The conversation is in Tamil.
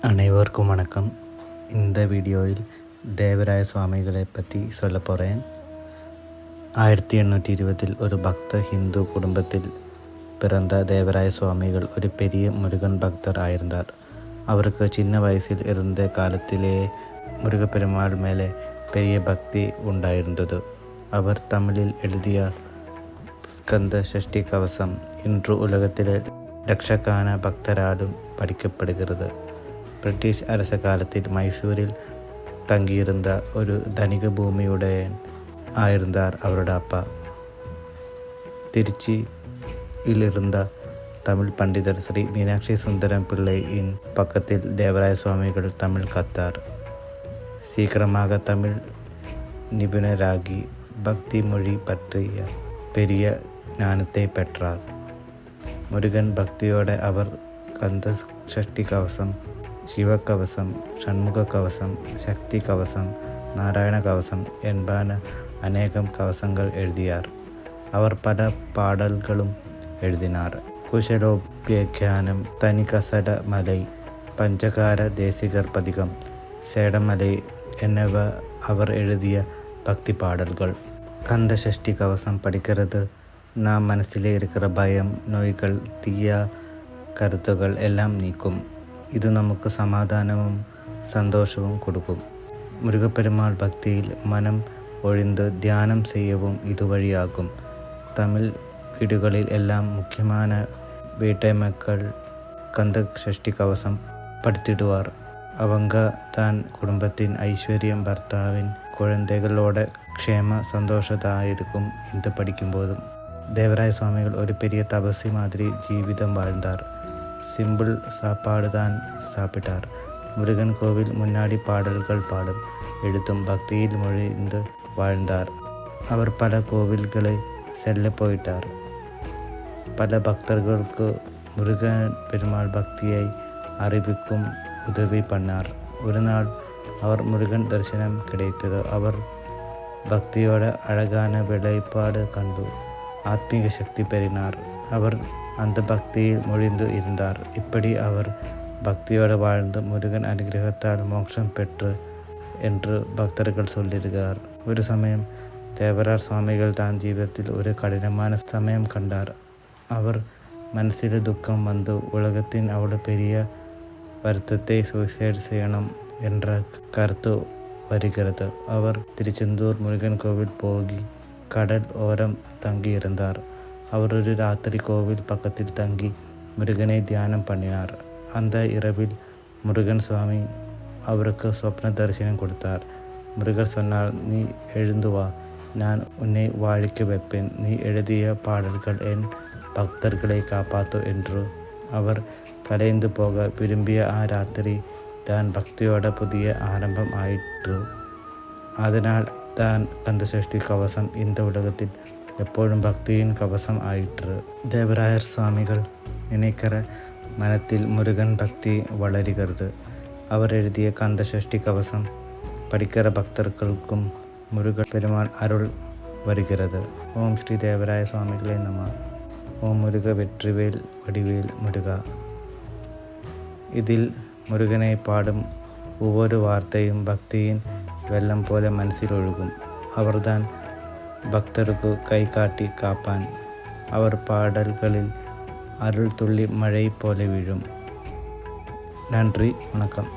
அனைவருக்கும் வணக்கம். இந்த வீடியோவில் தேவராய சுவாமிகளை பற்றி சொல்ல போகிறேன். 1820 ஒரு பக்த ஹிந்து குடும்பத்தில் பிறந்த தேவராய சுவாமிகள் ஒரு பெரிய முருகன் பக்தர் ஆயிருந்தார். அவருக்கு சின்ன வயசில் இருந்த காலத்திலேயே முருகப்பெருமாள் மேலே பெரிய பக்தி உண்டாயிருந்தது. அவர் தமிழில் எழுதிய ஸ்கந்த சஷ்டி கவசம் இன்று உலகத்தில் லட்சக்கான பக்தராலும் படிக்கப்படுகிறது. பிரிட்டிஷ் அரச காலத்தில் மைசூரில் தங்கியிருந்த ஒரு தனிக பூமியுடன் ஆயிருந்தார் அவரோட அப்பா. திருச்சியில் இருந்த தமிழ் பண்டிதர் ஸ்ரீ மீனாட்சி சுந்தரம் பிள்ளையின் பக்கத்தில் தேவராய சுவாமிகள் தமிழ் கத்தார். சீக்கிரமாக தமிழ் நிபுணராகி பக்தி மொழி பற்றிய பெரிய ஞானத்தை பெற்றார். முருகன் பக்தியோட அவர் கந்த சஷ்டி கவசம், சிவகவசம், சண்முக கவசம், சக்தி கவசம், நாராயண கவசம் என்பன அநேகம் கவசங்கள் எழுதியார். அவர் பல பாடல்களும் எழுதினார். குஷலோபியானம், தனிகசல மலை, பஞ்சகார தேசிகர் பதிகம், சேடமலை என்னவ அவர் எழுதிய பக்தி பாடல்கள். கந்த சஷ்டி கவசம் படிக்கிறது நாம் மனசிலே இருக்கிற பயம், நோய்கள், தீய கருத்துகள் எல்லாம் நீக்கும். இது நமக்கு சமாதானமும் சந்தோஷமும் கொடுக்கும். முருகப்பெருமாள் பக்தியில் மனம் ஒழிந்து தியானம் செய்யவும் இது வழியாகும். தமிழ் வீடுகளில் எல்லாம் முக்கியமான வீட்டை மக்கள் கந்த சஷ்டி கவசம் படித்திடுவார். அவங்க தான் குடும்பத்தின் ஐஸ்வர்யம், பர்த்தாவின் குழந்தைகளோட க்ஷேம சந்தோஷத்தாயிருக்கும் இந்த படிக்கும்போதும். தேவராய சுவாமிகள் ஒரு பெரிய தபசி மாதிரி ஜீவிதம் வாழ்ந்தார். சிம்பிள் சாப்பாடு தான் சாப்பிட்டார். முருகன் கோவில் முன்னாடி பாடல்கள் பாடும் எழுத்தும் பக்தியில் மொழிந்து வாழ்ந்தார். அவர் பல கோவில்களை செல்ல போயிட்டார். பல பக்தர்களுக்கு முருகன் பெருமாள் பக்தியை அறிவிக்கும் உதவி பண்ணார். ஒரு நாள் அவர் முருகன் தரிசனம் கிடைத்தது. அவர் பக்தியோட அழகான வெளிப்பாடு கண்டு ஆத்மீக சக்தி பெறினார். அவர் அந்த பக்தியில் மொழிந்து இருந்தார். இப்படி அவர் பக்தியோடு வாழ்ந்து முருகன் அனுகிரகத்தால் மோட்சம் பெற்று என்று பக்தர்கள் சொல்லியிருக்கிறார். ஒரு சமயம் தேவரார் சுவாமிகள் தான் ஜீவிதத்தில் ஒரு கடினமான சமயம் கண்டார். அவர் மனசில் துக்கம் வந்து உலகத்தின் அவ்வளோ பெரிய வருத்தத்தை சூசைட் செய்யணும் என்ற கருத்து வருகிறது. அவர் திருச்செந்தூர் முருகன் கோவில் போகி கடல் ஓரம் தங்கியிருந்தார். அவர் ஒரு ராத்திரி கோவில் பக்கத்தில் தங்கி முருகனை தியானம் பண்ணினார். அந்த இரவில் முருகன் சுவாமி அவருக்கு சொப்ன தரிசனம் கொடுத்தார். முருகன் சொன்னார், நீ எழுந்து வா, நான் உன்னை வாழிக்க வைப்பேன். நீ எழுதிய பாடல்கள் என் பக்தர்களை காப்பாற்று என்று. அவர் கலைந்து போக விரும்பிய ஆ ராத்திரி தான் பக்தியோட புதிய ஆரம்பம் ஆயிற்று. அதனால் தான் கந்த சஷ்டி கவசம் இந்த உலகத்தில் எப்போதும் பக்தியின் கவசம் ஆயிற்று. தேவராயர் சுவாமிகள் நினைக்கிற மனத்தில் முருகன் பக்தி வளருகிறது. அவர் எழுதிய கந்த சஷ்டி கவசம் படிக்கிற பக்தர்களுக்கும் முருகன் பெருமாள் அருள் வருகிறது. ஓம் ஸ்ரீ தேவராய சுவாமிகளே நம. ஓம் முருக வெற்றிவேல் வடிவேல் முருகா. இதில் முருகனை பாடும் ஒவ்வொரு வார்த்தையும் பக்தியின் வெள்ளம் போல மனசில் ஒழுகும். அவர்தான் பக்தருக்கு கை காட்டி காப்பான். அவர் பாடல்களில் அருள் துள்ளி மழை போல விழும். நன்றி, வணக்கம்.